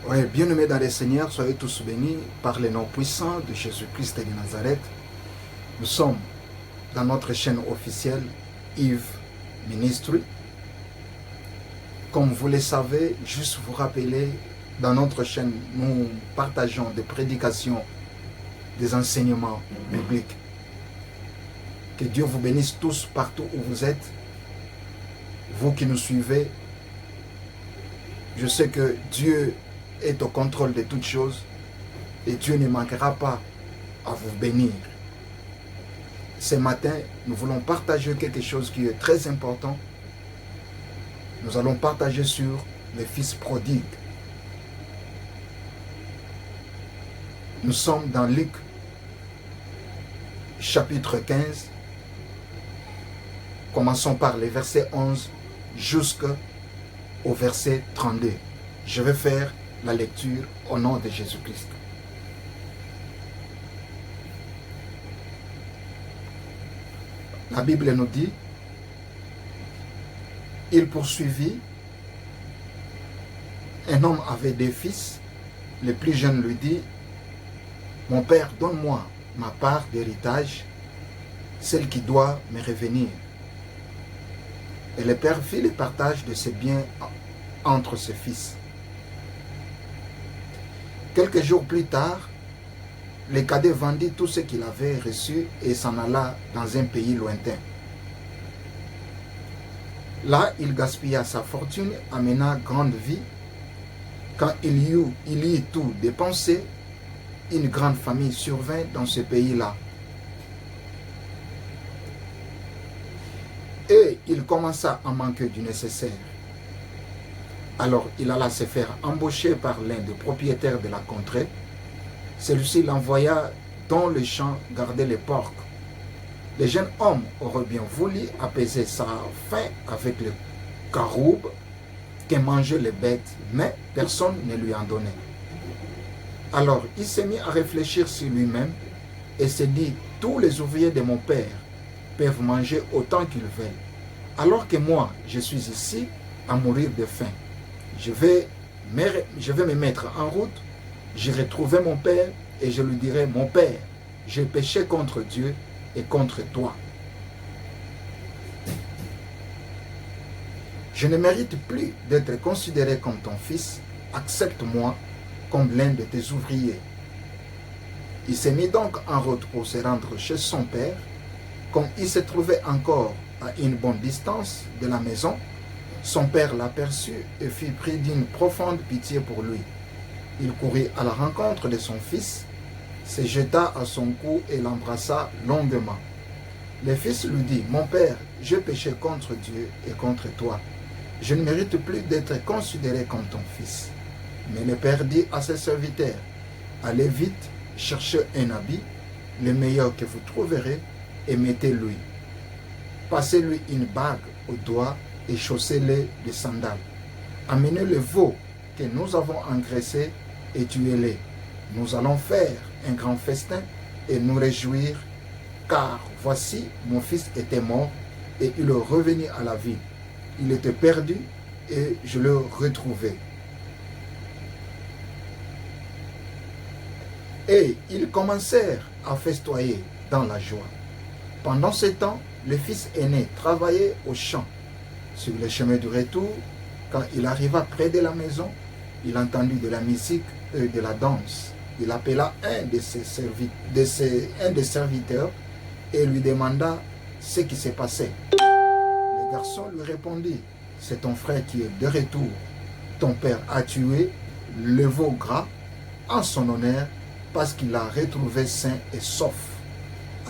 Oui, bien-aimés dans les Seigneurs, soyez tous bénis par les noms puissants de Jésus-Christ de Nazareth. Nous sommes dans notre chaîne officielle Yves Ministry. Comme vous le savez, juste vous rappeler, dans notre chaîne, nous partageons des prédications, des enseignements bibliques. Que Dieu vous bénisse tous partout où vous êtes. Vous qui nous suivez, je sais que Dieu est au contrôle de toutes choses et Dieu ne manquera pas à vous bénir. Ce matin, nous voulons partager quelque chose qui est très important. Nous allons partager sur le fils prodigue. Nous sommes dans Luc, chapitre 15. Commençons par les versets 11 jusqu'au verset 32. Je vais faire la lecture au nom de Jésus-Christ. La Bible nous dit, il poursuivit, un homme avait des fils, le plus jeune lui dit, mon père, donne-moi ma part d'héritage, celle qui doit me revenir. Et le père fit le partage de ses biens entre ses fils. Quelques jours plus tard, le cadet vendit tout ce qu'il avait reçu et s'en alla dans un pays lointain. Là, il gaspilla sa fortune, amena grande vie. Quand il y eut tout dépensé, une grande famille survint dans ce pays-là. Et il commença à manquer du nécessaire. Alors il alla se faire embaucher par l'un des propriétaires de la contrée. Celui-ci l'envoya dans le champ garder les porcs. Le jeune homme aurait bien voulu apaiser sa faim avec le caroube que mangeaient les bêtes, mais personne ne lui en donnait. Alors il s'est mis à réfléchir sur lui-même et s'est dit, tous les ouvriers de mon père peuvent manger autant qu'ils veulent, alors que moi, je suis ici à mourir de faim. Je vais me mettre en route, j'irai trouver mon père et je lui dirai, mon père, j'ai péché contre Dieu et contre toi. Je ne mérite plus d'être considéré comme ton fils, accepte-moi comme l'un de tes ouvriers. Il s'est mis donc en route pour se rendre chez son père. Comme il se trouvait encore à une bonne distance de la maison, son père l'aperçut et fut pris d'une profonde pitié pour lui. Il courut à la rencontre de son fils, se jeta à son cou et l'embrassa longuement. Le fils lui dit, « Mon père, j'ai péché contre Dieu et contre toi. Je ne mérite plus d'être considéré comme ton fils. » Mais le père dit à ses serviteurs, « Allez vite, cherchez un habit, le meilleur que vous trouverez, et mettez-lui. Passez-lui une bague au doigt et chaussez-le de sandales. Amenez le veau que nous avons engraissé et tuez-les. Nous allons faire un grand festin et nous réjouir, car voici, mon fils était mort et il est revenu à la vie. Il était perdu et je le retrouvai. Et ils commencèrent à festoyer dans la joie. Pendant ce temps, le fils aîné travaillait au champ. Sur le chemin du retour, quand il arriva près de la maison, il entendit de la musique et de la danse. Il appela un des serviteurs et lui demanda ce qui s'est passé. Le garçon lui répondit, « C'est ton frère qui est de retour. Ton père a tué le veau gras en son honneur parce qu'il l'a retrouvé sain et sauf. »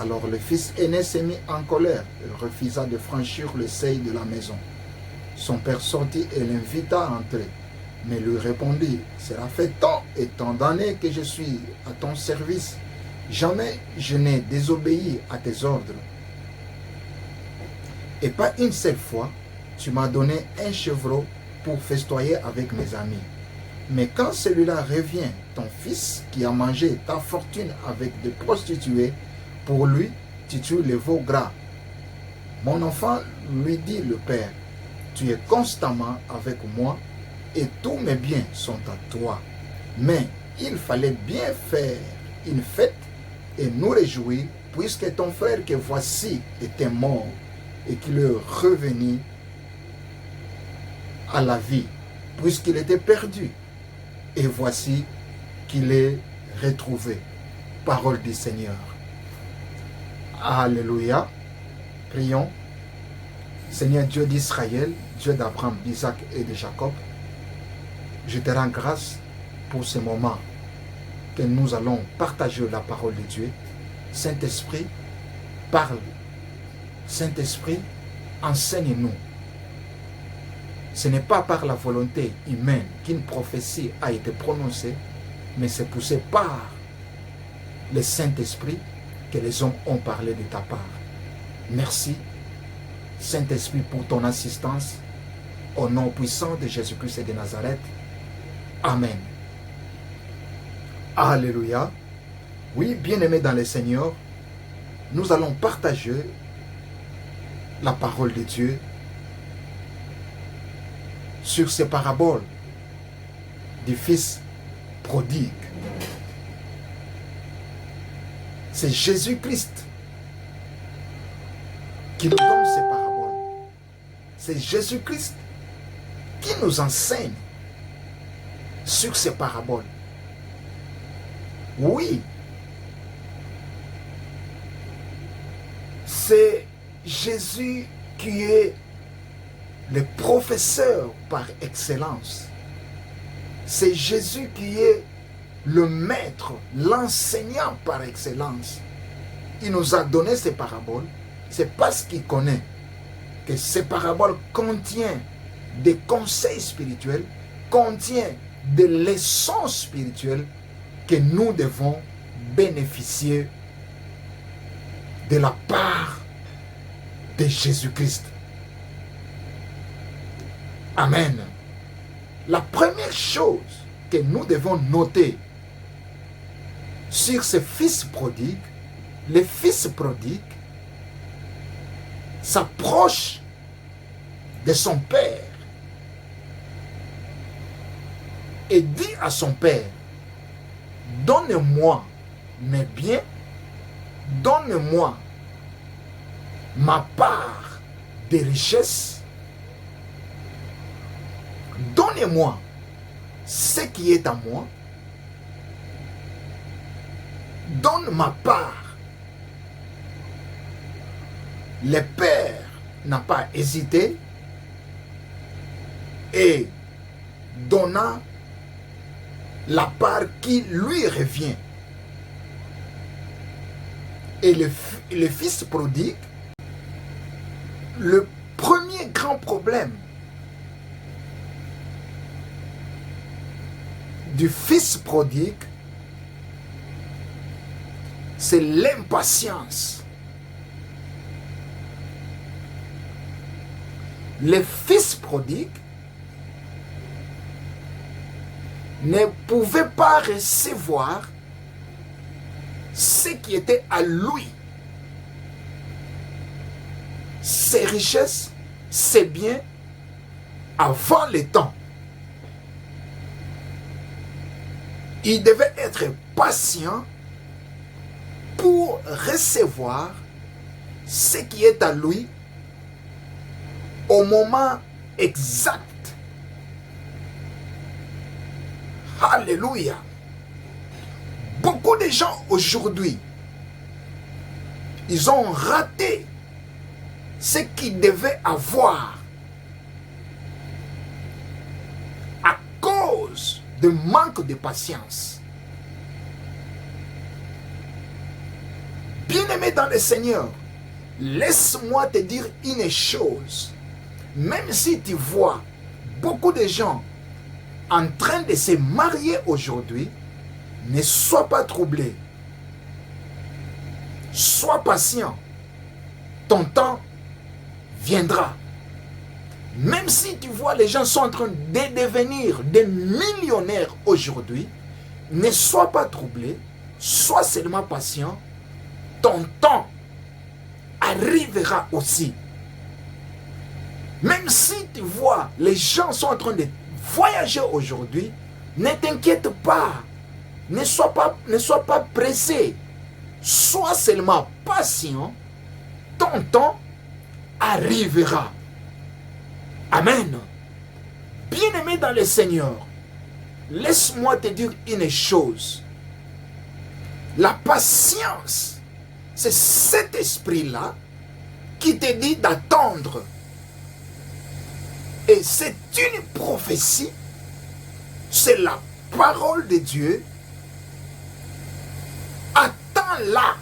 Alors le fils aîné s'est mis en colère et refusa de franchir le seuil de la maison. Son père sortit et l'invita à entrer, mais lui répondit, « Cela fait tant et tant d'années que je suis à ton service. Jamais je n'ai désobéi à tes ordres. Et pas une seule fois, tu m'as donné un chevreau pour festoyer avec mes amis. Mais quand celui-là revient, ton fils qui a mangé ta fortune avec des prostituées, pour lui, tu tues le veau gras. » Mon enfant, lui dit le père, « Tu es constamment avec moi et tous mes biens sont à toi. Mais il fallait bien faire une fête et nous réjouir, puisque ton frère que voici était mort et qu'il est revenu à la vie, puisqu'il était perdu. Et voici qu'il est retrouvé. Parole du Seigneur. Alléluia. Prions. Seigneur Dieu d'Israël, Dieu d'Abraham, d'Isaac et de Jacob, je te rends grâce pour ce moment que nous allons partager la parole de Dieu. Saint-Esprit, parle. Saint-Esprit, enseigne-nous. Ce n'est pas par la volonté humaine qu'une prophétie a été prononcée, mais c'est poussé par le Saint-Esprit que les hommes ont parlé de ta part. Merci, Saint-Esprit, pour ton assistance. Au nom puissant de Jésus-Christ et de Nazareth. Amen. Alléluia. Oui, bien-aimés dans le Seigneur, nous allons partager la parole de Dieu sur ces paraboles du Fils prodigue. C'est Jésus-Christ qui nous donne ces paraboles. C'est Jésus-Christ qui nous enseigne sur ces paraboles. Oui, c'est Jésus qui est le professeur par excellence. C'est Jésus qui est le maître, l'enseignant par excellence. Il nous a donné ces paraboles. C'est parce qu'il connaît que ces paraboles contiennent des conseils spirituels, contiennent des leçons spirituelles que nous devons bénéficier de la part de Jésus-Christ. Amen. La première chose que nous devons noter sur ce fils prodigue, le fils prodigue s'approche de son père et dit à son père: donne-moi mes biens, donne-moi ma part de richesse, donnez-moi ce qui est à moi, donne ma part. Le père n'a pas hésité et donna la part qui lui revient. Et le fils prodigue, le premier grand problème du fils prodigue, c'est l'impatience. Le fils prodigue ne pouvait pas recevoir ce qui était à lui. Ses richesses, ses biens, avant le temps. Il devait être patient pour recevoir ce qui est à lui au moment exact. Alléluia. Beaucoup de gens aujourd'hui, ils ont raté ce qu'ils devaient avoir à cause de manque de patience. Bien-aimé dans le Seigneur, laisse-moi te dire une chose. Même si tu vois beaucoup de gens en train de se marier aujourd'hui, ne sois pas troublé. Sois patient. Ton temps viendra. Même si tu vois les gens sont en train de devenir des millionnaires aujourd'hui, ne sois pas troublé. Sois seulement patient. Ton temps arrivera aussi. Même si tu vois les gens sont en train de voyager aujourd'hui, Ne t'inquiète pas. Ne sois pas pressé. Sois seulement patient. Ton temps arrivera. Amen. Bien-aimé dans le Seigneur, laisse-moi te dire une chose. La patience, c'est cet esprit-là qui te dit d'attendre. Et c'est une prophétie, c'est la parole de Dieu. Attends-la,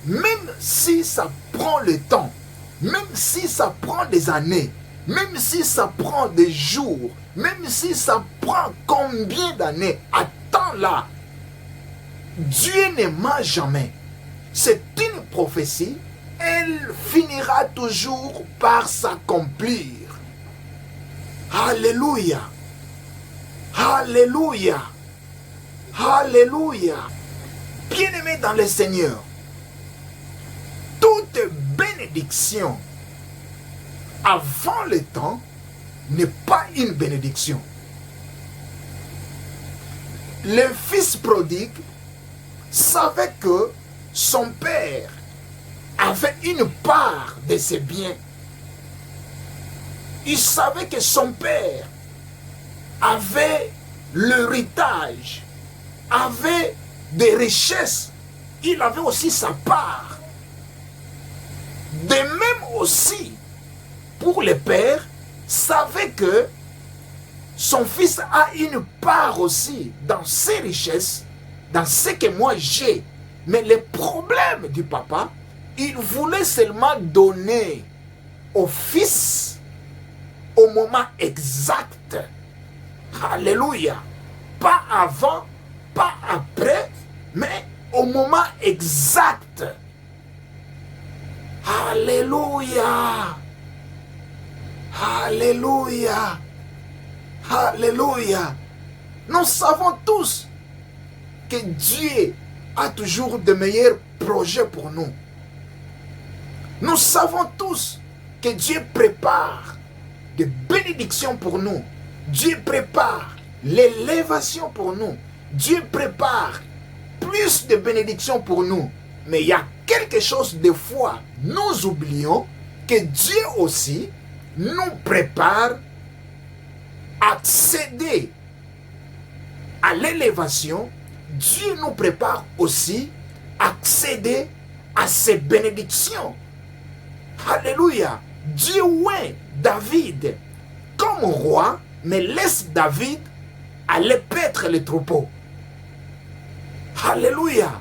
même si ça prend le temps, même si ça prend des années, même si ça prend des jours, même si ça prend combien d'années, attends-la. Dieu ne ment jamais. C'est une prophétie, elle finira toujours par s'accomplir. Alléluia. Alléluia. Alléluia. Bien-aimé dans le Seigneur, toute bénédiction avant le temps n'est pas une bénédiction. Le fils prodigue savait que son père avait une part de ses biens. Il savait que son père avait l'héritage, avait des richesses. Il avait aussi sa part. De même aussi, pour le père, savait que son fils a une part aussi dans ses richesses, dans ce que moi j'ai. Mais le problème du papa, il voulait seulement donner au fils au moment exact. Alléluia. Pas avant, pas après, mais au moment exact. Alléluia. Alléluia. Alléluia. Nous savons tous que Dieu a toujours de meilleurs projets pour nous. Nous savons tous que Dieu prépare des bénédictions pour nous. Dieu prépare l'élévation pour nous. Dieu prépare plus de bénédictions pour nous. Mais il y a quelque chose de fois, nous oublions que Dieu aussi nous prépare à accéder à l'élévation. Dieu nous prépare aussi à accéder à ces bénédictions. Alléluia. Dieu oint David comme roi, mais laisse David aller paître les troupeaux. Alléluia.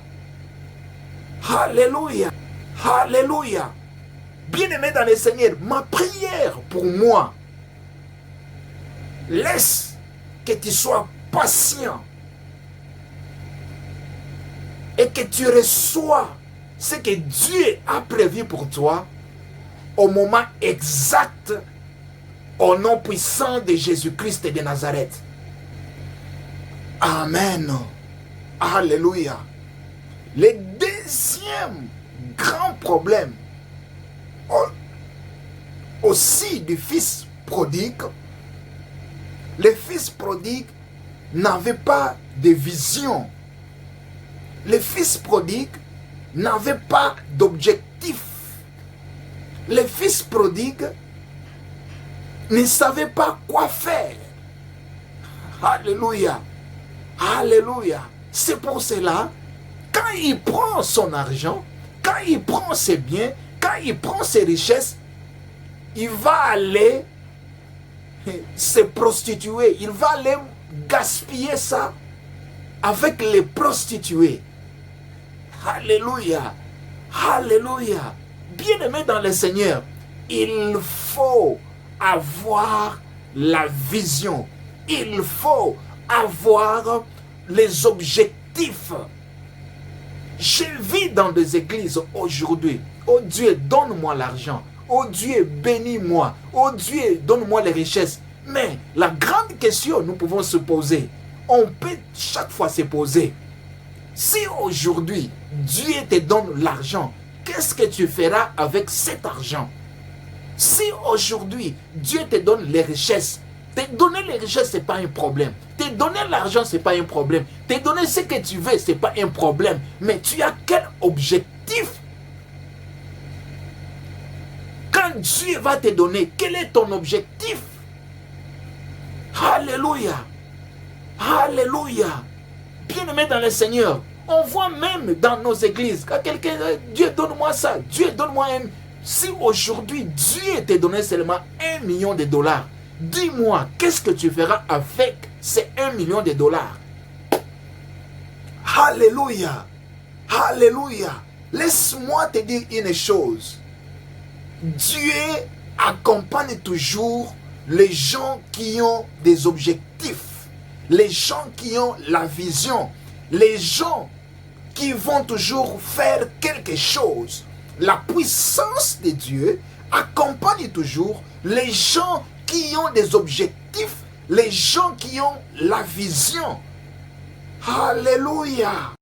Alléluia. Alléluia. Bien-aimé dans le Seigneur, ma prière pour moi, laisse que tu sois patient et que tu reçois ce que Dieu a prévu pour toi au moment exact, au nom puissant de Jésus-Christ de Nazareth. Amen. Alléluia. Le deuxième grand problème aussi du fils prodigue, le fils prodigue n'avait pas de vision. Le fils prodigue n'avait pas d'objectif. Le fils prodigue ne savait pas quoi faire. Alléluia. Alléluia. C'est pour cela, quand il prend son argent, quand il prend ses biens, quand il prend ses richesses, il va aller se prostituer. Il va aller gaspiller ça avec les prostituées. Alléluia. Alléluia. Bien-aimé dans le Seigneur, il faut avoir la vision. Il faut avoir les objectifs. Je vis dans des églises aujourd'hui. Oh Dieu, donne-moi l'argent. Oh Dieu, bénis-moi. Oh Dieu, donne-moi les richesses. Mais la grande question, nous pouvons se poser. On peut chaque fois se poser. Si aujourd'hui, Dieu te donne l'argent, qu'est-ce que tu feras avec cet argent? Si aujourd'hui, Dieu te donne les richesses, Te donner les richesses, ce n'est pas un problème. Te donner l'argent, ce n'est pas un problème. Te donner ce que tu veux, ce n'est pas un problème. Mais tu as quel objectif? Quand Dieu va te donner, quel est ton objectif? Alléluia. Alléluia. Bien-aimé dans le Seigneur, on voit même dans nos églises, quand quelqu'un dit, Dieu donne-moi ça, Dieu donne-moi un... Si aujourd'hui, Dieu te donnait seulement 1 million de dollars, dis-moi, qu'est-ce que tu feras avec ces 1 million de dollars? Alléluia. Alléluia. Laisse-moi te dire une chose. Dieu accompagne toujours les gens qui ont des objectifs, les gens qui ont la vision, les gens qui vont toujours faire quelque chose. La puissance de Dieu accompagne toujours les gens qui ont des objectifs, les gens qui ont la vision. Alléluia.